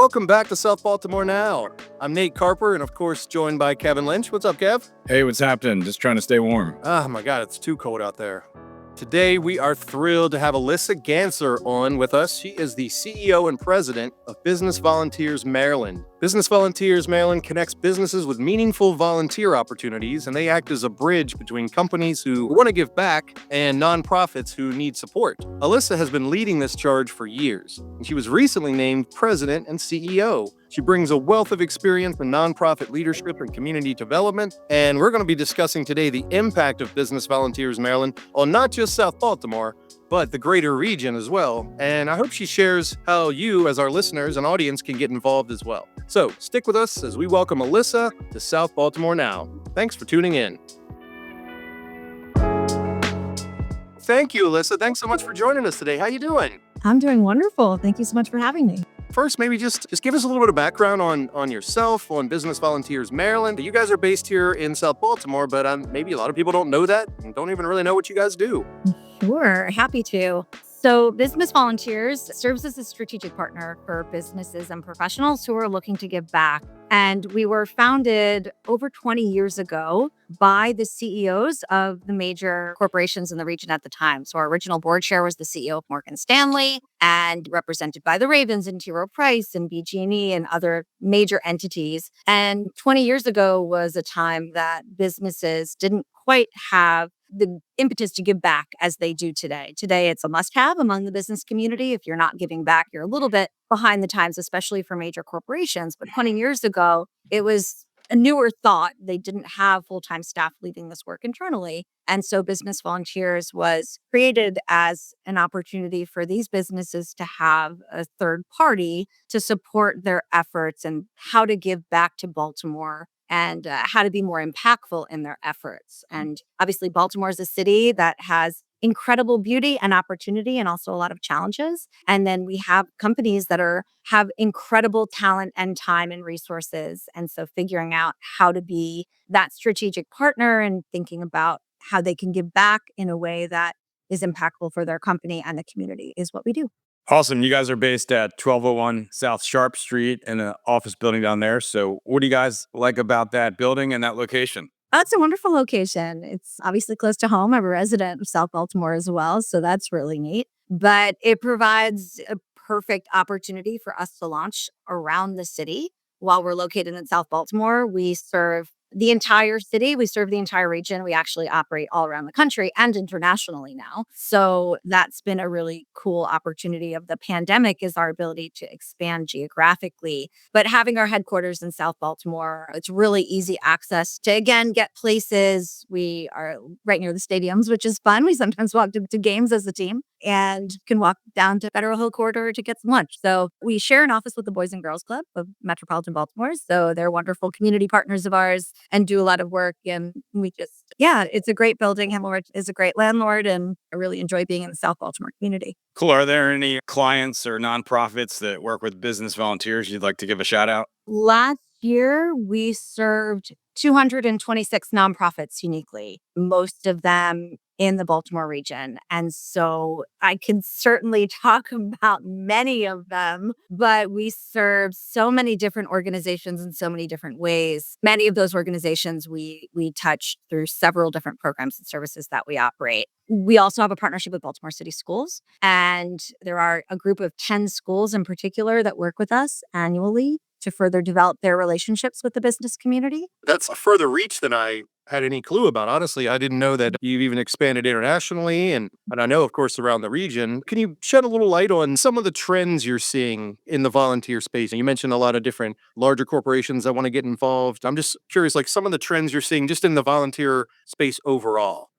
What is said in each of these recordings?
welcome back to South Baltimore Now. I'm Nate Carper, and of course, joined by Kevin Lynch. What's up, Kev? Hey, what's happening? Just trying to stay warm. Oh my God, it's too cold out there. Today, we are thrilled to have Alissa Ganser on with us. She is the CEO and president of Business Volunteers Maryland. Business Volunteers Maryland connects businesses with meaningful volunteer opportunities, and they act as a bridge between companies who want to give back and nonprofits who need support. Alissa has been leading this charge for years, and she was recently named president and CEO. She brings a wealth of experience in nonprofit leadership and community development, and we're going to be discussing today the impact of Business Volunteers Maryland on not just South Baltimore, but the greater region as well. And I hope she shares how you, as our listeners and audience, can get involved as well. So stick with us as we welcome Alissa to South Baltimore Now. Thanks for tuning in. Thank you, Alissa. Thanks so much for joining us today. How you doing? I'm doing wonderful. Thank you so much for having me. First, maybe just give us a little bit of background on yourself, on Business Volunteers Maryland. You guys are based here in South Baltimore, but maybe a lot of people don't know that and don't even really know what you guys do. Sure, happy to. So Business Volunteers serves as a strategic partner for businesses and professionals who are looking to give back. And we were founded over 20 years ago by the CEOs of the major corporations in the region at the time. So our original board chair was the CEO of Morgan Stanley, and represented by the Ravens and T. Rowe Price and BG&E and other major entities. And 20 years ago was a time that businesses didn't quite have the impetus to give back as they do today. Today, it's a must-have among the business community. If you're not giving back, you're a little bit behind the times, especially for major corporations. But 20 years ago, it was a newer thought. They didn't have full-time staff leading this work internally. And so Business Volunteers was created as an opportunity for these businesses to have a third party to support their efforts and how to give back to Baltimore and how to be more impactful in their efforts. And obviously, Baltimore is a city that has incredible beauty and opportunity and also a lot of challenges. And then we have companies that have incredible talent and time and resources. And so figuring out how to be that strategic partner and thinking about how they can give back in a way that is impactful for their company and the community is what we do. Awesome. You guys are based at 1201 South Sharp Street in an office building down there. So what do you guys like about that building and that location? Oh, it's a wonderful location. It's obviously close to home. I'm a resident of South Baltimore as well, so that's really neat. But it provides a perfect opportunity for us to launch around the city. While we're located in South Baltimore, we serve the entire city. We serve the entire region. We actually operate all around the country and internationally now. So that's been a really cool opportunity of the pandemic is our ability to expand geographically. But having our headquarters in South Baltimore, it's really easy access to, again, get places. We are right near the stadiums, which is fun. We sometimes walk to games as a team and can walk down to Federal Hill Corridor to get some lunch. So we share an office with the Boys and Girls Club of Metropolitan Baltimore. So they're wonderful community partners of ours and do a lot of work. And it's a great building. Hemmelrich is a great landlord, and I really enjoy being in the South Baltimore community. Cool. Are there any clients or nonprofits that work with business volunteers you'd like to give a shout out? Last year, we served 226 nonprofits uniquely, most of them in the Baltimore region. And so I can certainly talk about many of them, but we serve so many different organizations in so many different ways. Many of those organizations we touch through several different programs and services that we operate. We also have a partnership with Baltimore City Schools, and there are a group of 10 schools in particular that work with us annually to further develop their relationships with the business community. That's a further reach than I had any clue about. Honestly, I didn't know that you've even expanded internationally, and I know, of course, around the region. Can you shed a little light on some of the trends you're seeing in the volunteer space? And you mentioned a lot of different larger corporations that want to get involved. I'm just curious, like some of the trends you're seeing just in the volunteer space overall.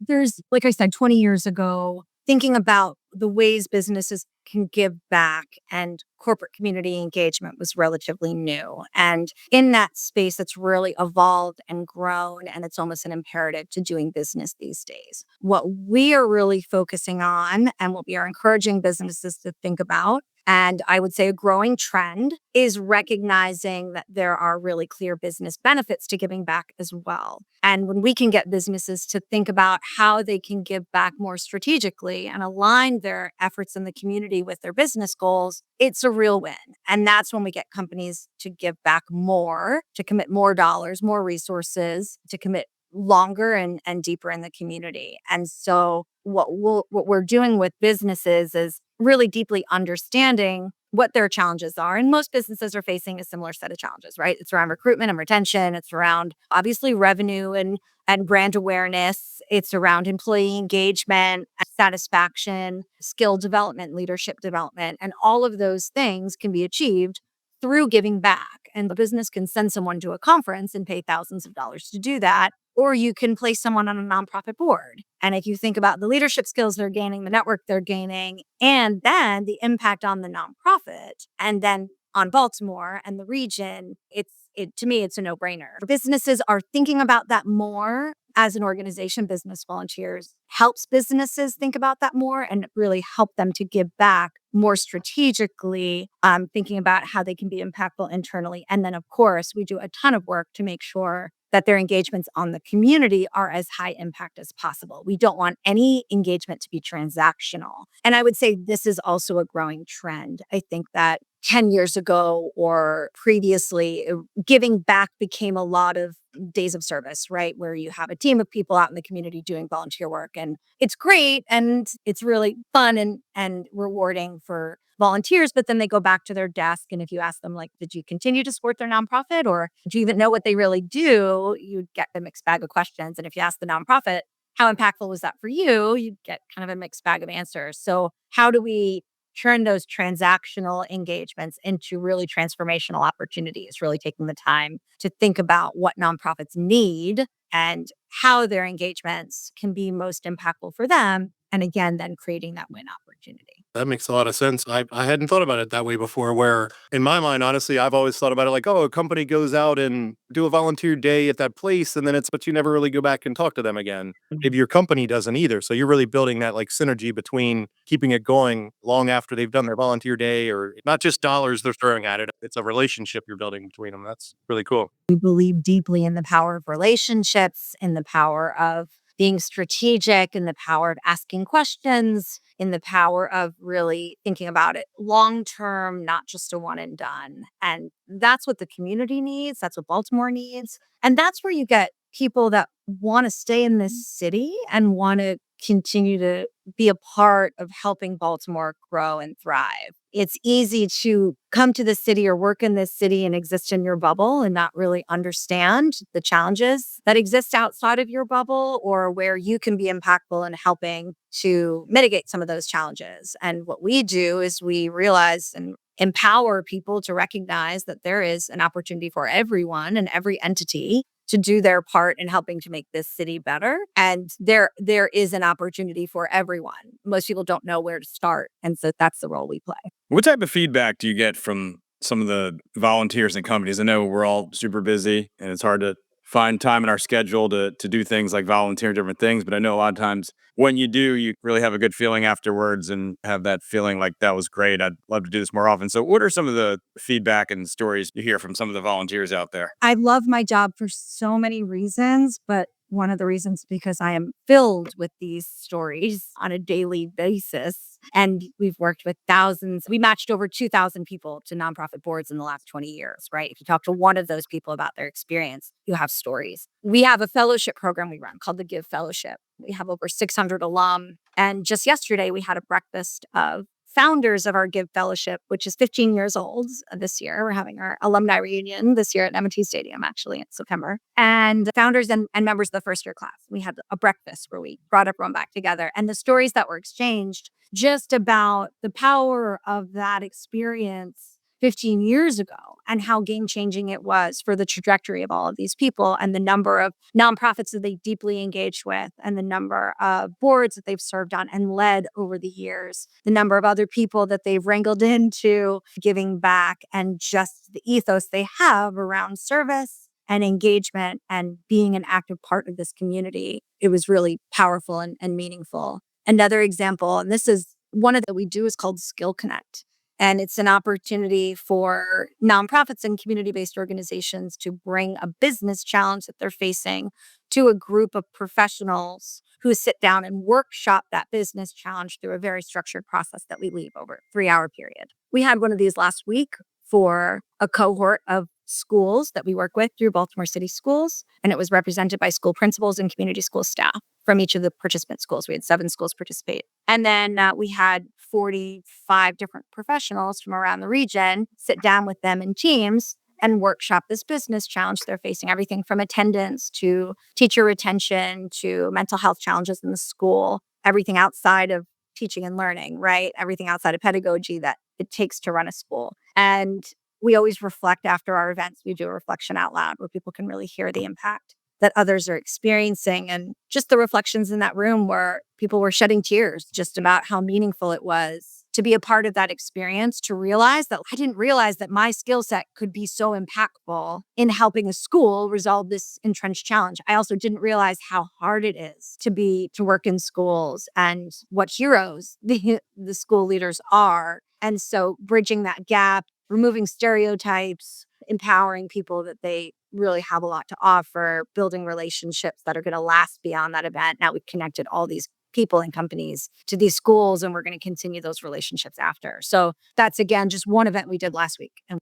There's, like I said, 20 years ago, thinking about the ways businesses can give back and corporate community engagement was relatively new. And in that space, it's really evolved and grown, and it's almost an imperative to doing business these days. What we are really focusing on and what we are encouraging businesses to think about And I would say a growing trend is recognizing that there are really clear business benefits to giving back as well. And when we can get businesses to think about how they can give back more strategically and align their efforts in the community with their business goals, it's a real win. And that's when we get companies to give back more, to commit more dollars, more resources, to commit longer and deeper in the community. And so what we're doing with businesses is really deeply understanding what their challenges are. And most businesses are facing a similar set of challenges, right? It's around recruitment and retention. It's around obviously revenue and brand awareness. It's around employee engagement, satisfaction, skill development, leadership development. And all of those things can be achieved through giving back. And the business can send someone to a conference and pay thousands of dollars to do that. Or you can place someone on a nonprofit board. And if you think about the leadership skills they're gaining, the network they're gaining, and then the impact on the nonprofit, and then on Baltimore and the region, to me, it's a no-brainer. Businesses are thinking about that more as an organization. Business Volunteers helps businesses think about that more and really help them to give back more strategically, thinking about how they can be impactful internally. And then, of course, we do a ton of work to make sure that their engagements on the community are as high impact as possible. We don't want any engagement to be transactional. And I would say this is also a growing trend. I think that 10 years ago or previously, giving back became a lot of days of service, right? Where you have a team of people out in the community doing volunteer work. And it's great and it's really fun and rewarding for volunteers, but then they go back to their desk. And if you ask them, like, did you continue to support their nonprofit or do you even know what they really do? You'd get a mixed bag of questions. And if you ask the nonprofit, how impactful was that for you? You'd get kind of a mixed bag of answers. So how do we turn those transactional engagements into really transformational opportunities, really taking the time to think about what nonprofits need and how their engagements can be most impactful for them. And again, then creating that win opportunity. That makes a lot of sense. I hadn't thought about it that way before, where in my mind, honestly, I've always thought about it like, oh, a company goes out and do a volunteer day at that place, and then but you never really go back and talk to them again. Maybe your company doesn't either. So you're really building that like synergy between keeping it going long after they've done their volunteer day, or not just dollars they're throwing at it. It's a relationship you're building between them. That's really cool. We believe deeply in the power of relationships, in the power of being strategic, in the power of asking questions, in the power of really thinking about it long term, not just a one and done. And that's what the community needs. That's what Baltimore needs. And that's where you get people that want to stay in this city and want to continue to be a part of helping Baltimore grow and thrive. It's easy to come to the city or work in this city and exist in your bubble and not really understand the challenges that exist outside of your bubble or where you can be impactful in helping to mitigate some of those challenges. And what we do is we realize and empower people to recognize that there is an opportunity for everyone and every entity to do their part in helping to make this city better. And there is an opportunity for everyone. Most people don't know where to start. And so that's the role we play. What type of feedback do you get from some of the volunteers and companies? I know we're all super busy and it's hard to find time in our schedule to do things like volunteer different things. But I know a lot of times when you do, you really have a good feeling afterwards and have that feeling like that was great. I'd love to do this more often. So what are some of the feedback and stories you hear from some of the volunteers out there? I love my job for so many reasons, but one of the reasons because I am filled with these stories on a daily basis. And we've worked with thousands. We matched over 2,000 people to nonprofit boards in the last 20 years, right? If you talk to one of those people about their experience, you have stories. We have a fellowship program we run called the Give Fellowship. We have over 600 alum. And just yesterday, we had a breakfast of founders of our Give Fellowship, which is 15 years old this year. We're having our alumni reunion this year at M&T Stadium, actually, in September. And founders and members of the first year class. We had a breakfast where we brought everyone back together. And the stories that were exchanged just about the power of that experience 15 years ago and how game-changing it was for the trajectory of all of these people and the number of nonprofits that they deeply engaged with and the number of boards that they've served on and led over the years, the number of other people that they've wrangled into giving back and just the ethos they have around service and engagement and being an active part of this community. It was really powerful and meaningful. Another example, and this is one of that we do is called Skill Connect. And it's an opportunity for nonprofits and community-based organizations to bring a business challenge that they're facing to a group of professionals who sit down and workshop that business challenge through a very structured process that we lead over a 3-hour period. We had one of these last week for a cohort of schools that we work with through Baltimore City Schools, and it was represented by school principals and community school staff from each of the participant schools. We had 7 schools participate. And then we had 45 different professionals from around the region sit down with them in teams and workshop this business challenge they're facing, everything from attendance to teacher retention to mental health challenges in the school, everything outside of teaching and learning, right? Everything outside of pedagogy that it takes to run a school. And we always reflect after our events. We do a reflection out loud where people can really hear the impact that others are experiencing. And just the reflections in that room where people were shedding tears just about how meaningful it was to be a part of that experience, to realize that I didn't realize that my skill set could be so impactful in helping a school resolve this entrenched challenge. I also didn't realize how hard it is to work in schools and what heroes the school leaders are. And so bridging that gap, removing stereotypes, empowering people that they really have a lot to offer, building relationships that are going to last beyond that event. Now we've connected all these people and companies to these schools, and we're going to continue those relationships after. So that's, again, just one event we did last week. And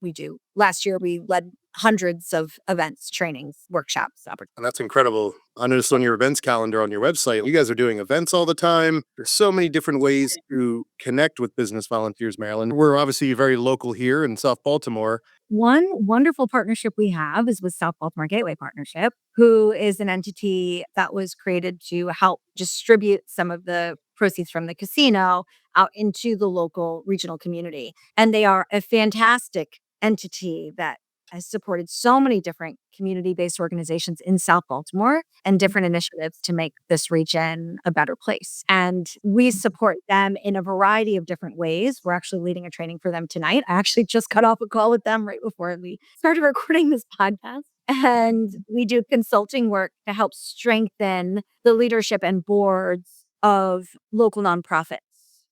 last year, we led hundreds of events, trainings, workshops. And that's incredible. I noticed on your events calendar on your website, you guys are doing events all the time. There's so many different ways to connect with Business Volunteers Maryland. We're obviously very local here in South Baltimore. One wonderful partnership we have is with South Baltimore Gateway Partnership, who is an entity that was created to help distribute some of the proceeds from the casino out into the local regional community. And they are a fantastic entity that has supported so many different community-based organizations in South Baltimore and different initiatives to make this region a better place. And we support them in a variety of different ways. We're actually leading a training for them tonight. I actually just got off a call with them right before we started recording this podcast. And we do consulting work to help strengthen the leadership and boards of local nonprofits.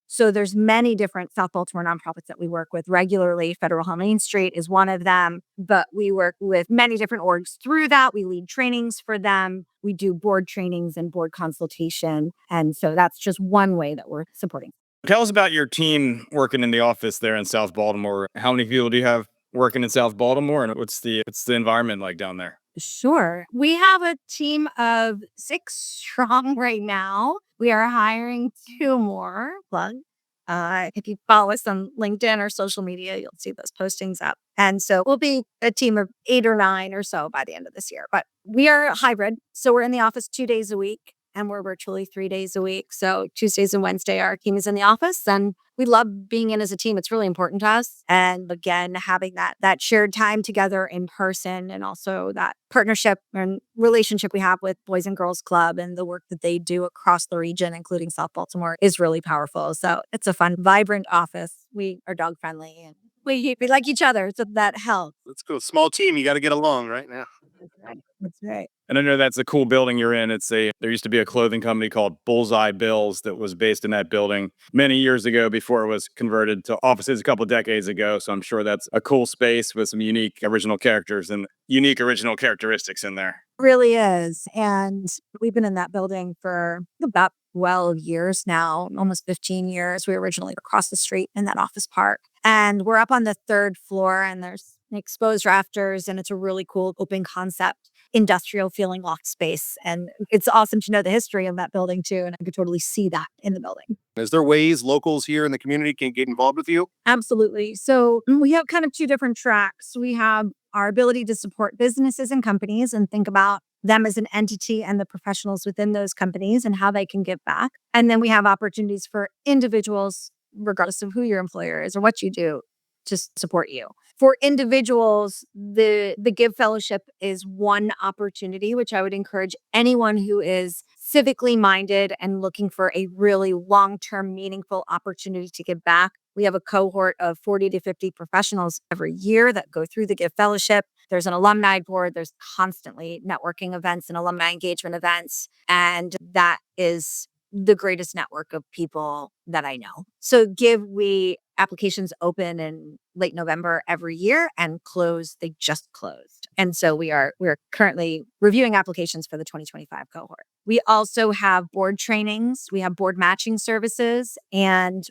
So there's many different South Baltimore nonprofits that we work with regularly. Federal Hill Main Street is one of them, but we work with many different orgs through that. We lead trainings for them. We do board trainings and board consultation. And so that's just one way that we're supporting. Tell us about your team working in the office there in South Baltimore. How many people do you have working in South Baltimore, and what's the environment like down there? Sure. We have a team of 6 strong right now. We are hiring 2 more. Plug. If you follow us on LinkedIn or social media, you'll see those postings up. And so we'll be a team of 8 or 9 or so by the end of this year. But we are hybrid. So we're in the office 2 days a week, and we're virtually 3 days a week. So Tuesdays and Wednesday, our team is in the office, and we love being in as a team. It's really important to us. And again, having that shared time together in person, and also that partnership and relationship we have with Boys and Girls Club and the work that they do across the region, including South Baltimore, is really powerful. So it's a fun, vibrant office. We are dog friendly and we like each other. So that helps. Let's go. Small team. You got to get along right now. That's right. That's right. And I know that's a cool building you're in. There used to be a clothing company called Bullseye Bills that was based in that building many years ago before it was converted to offices a couple of decades ago. So I'm sure that's a cool space with some unique original characters and unique original characteristics in there. Really is. And we've been in that building for about 12 years now, almost 15 years. We were originally across the street in that office park. And we're up on the 3rd floor, and there's exposed rafters, and it's a really cool open concept industrial feeling loft space. And it's awesome to know the history of that building too. And I could totally see that in the building. Is there ways locals here in the community can get involved with you? Absolutely. So we have kind of 2 different tracks. We have our ability to support businesses and companies and think about them as an entity and the professionals within those companies and how they can give back. And then we have opportunities for individuals, regardless of who your employer is or what you do, to support you. For individuals, the Give Fellowship is one opportunity, which I would encourage anyone who is civically minded and looking for a really long-term, meaningful opportunity to give back. We have a cohort of 40 to 50 professionals every year that go through the Give Fellowship. There's an alumni board. There's constantly networking events and alumni engagement events. And that is the greatest network of people that I know. So we applications open in late November every year and close. They just closed. And so we're currently reviewing applications for the 2025 cohort. We also have board trainings. We have board matching services, and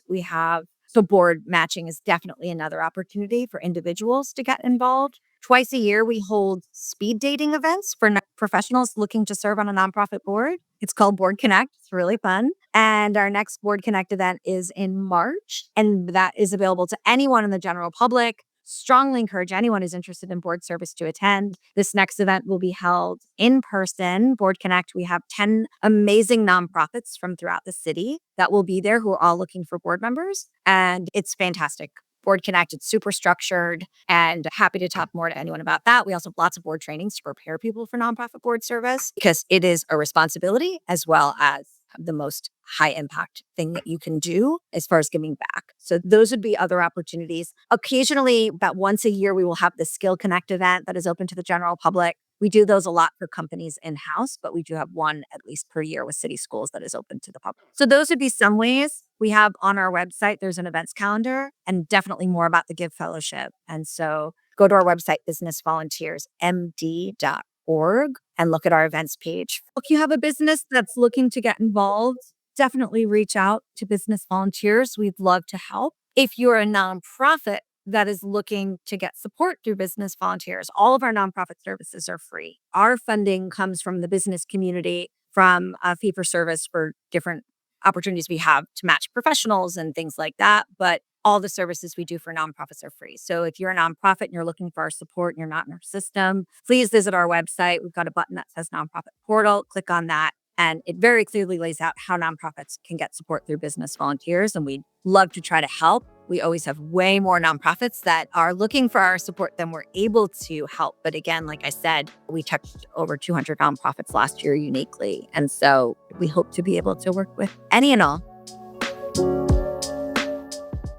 so board matching is definitely another opportunity for individuals to get involved. Twice a year, we hold speed dating events for professionals looking to serve on a nonprofit board. It's called Board Connect. It's really fun. And our next Board Connect event is in March, and that is available to anyone in the general public. Strongly encourage anyone who's interested in board service to attend. This next event will be held in person. Board Connect, we have 10 amazing nonprofits from throughout the city that will be there who are all looking for board members. And it's fantastic. Board Connect, it's super structured, and happy to talk more to anyone about that. We also have lots of board trainings to prepare people for nonprofit board service because it is a responsibility as well as the most high impact thing that you can do as far as giving back. So those would be other opportunities. Occasionally, about once a year, we will have the Skill Connect event that is open to the general public. We do those a lot for companies in-house, but we do have one at least per year with city schools that is open to the public. So those would be some ways. We have on our website, there's an events calendar and definitely more about the Give Fellowship. And so go to our website, businessvolunteersmd.org, and look at our events page. If you have a business that's looking to get involved, definitely reach out to Business Volunteers. We'd love to help. If you're a nonprofit that is looking to get support through Business Volunteers, all of our nonprofit services are free. Our funding comes from the business community, from fee for service for different opportunities we have to match professionals and things like that. But all the services we do for nonprofits are free. So if you're a nonprofit and you're looking for our support and you're not in our system, please visit our website. We've got a button that says Nonprofit Portal. Click on that. And it very clearly lays out how nonprofits can get support through Business Volunteers. And we'd love to try to help. We always have way more nonprofits that are looking for our support than we're able to help. But again, like I said, we touched over 200 nonprofits last year uniquely. And so we hope to be able to work with any and all.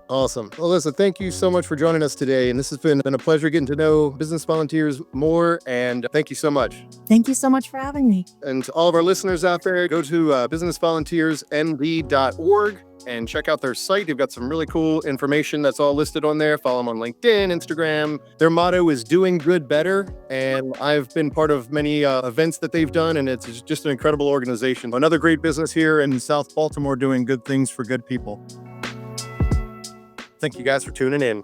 Awesome. Alissa, thank you so much for joining us today. And this has been a pleasure getting to know Business Volunteers more. And thank you so much. Thank you so much for having me. And to all of our listeners out there, go to businessvolunteersmd.org and check out their site. They've got some really cool information that's all listed on there. Follow them on LinkedIn, Instagram. Their motto is doing good better. And I've been part of many events that they've done, and it's just an incredible organization. Another great business here in South Baltimore doing good things for good people. Thank you guys for tuning in.